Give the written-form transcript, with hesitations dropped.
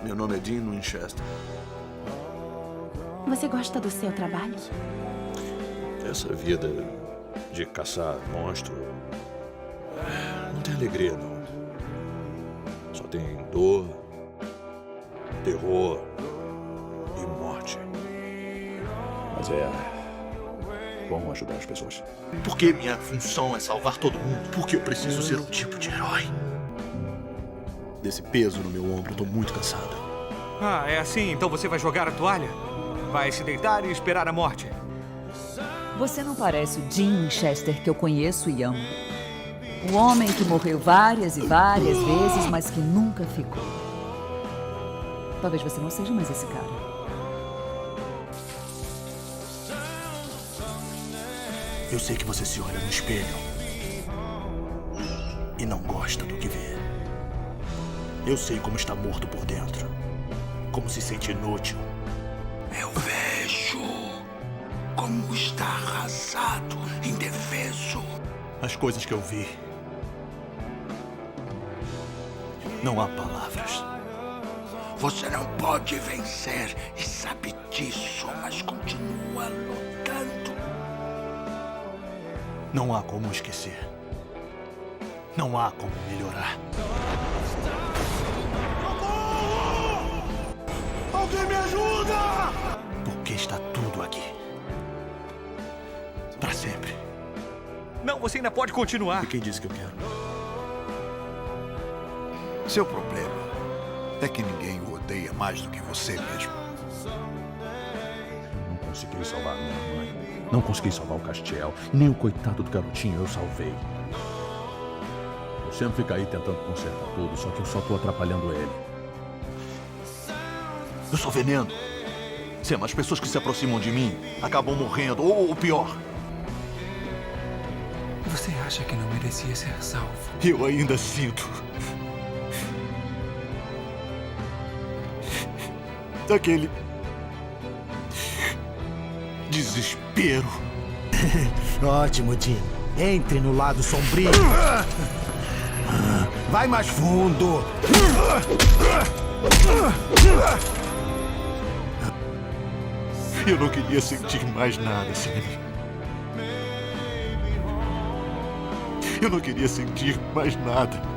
Meu nome é Dean Winchester. Você gosta do seu trabalho? Essa vida de caçar monstro não tem alegria, não. Só tem dor, terror e morte. Mas é bom ajudar as pessoas. Porque minha função é salvar todo mundo. Porque eu preciso ser um tipo de herói. Desse peso no meu ombro, eu tô muito cansado. Ah, é assim? Então você vai jogar a toalha? Vai se deitar e esperar a morte? Você não parece o Dean Winchester que eu conheço e amo. O homem que morreu várias e várias vezes, mas que nunca ficou. Talvez você não seja mais esse cara. Eu sei que você se olha no espelho e não gosta do que vê. Eu sei como está morto por dentro. Como se sente inútil. Eu vejo como está arrasado, indefeso. As coisas que eu vi. Não há palavras. Você não pode vencer e sabe disso, mas continua lutando. Não há como esquecer. Não há como melhorar. Alguém me ajuda! Porque está tudo aqui. Para sempre. Não, você ainda pode continuar. E quem disse que eu quero? Seu problema é que ninguém o odeia mais do que você mesmo. Não consegui salvar minha mãe. Não consegui salvar o Castiel. Nem o coitado do garotinho eu salvei. Eu sempre fico aí tentando consertar tudo, só que eu só tô atrapalhando ele. Eu sou veneno. Sam, as pessoas que se aproximam de mim acabam morrendo, ou pior. Você acha que não merecia ser salvo? Eu ainda sinto. Aquele desespero. Ótimo, Dean. Entre no lado sombrio. Vai mais fundo. Eu não queria sentir mais nada, Sam. Eu não queria sentir mais nada.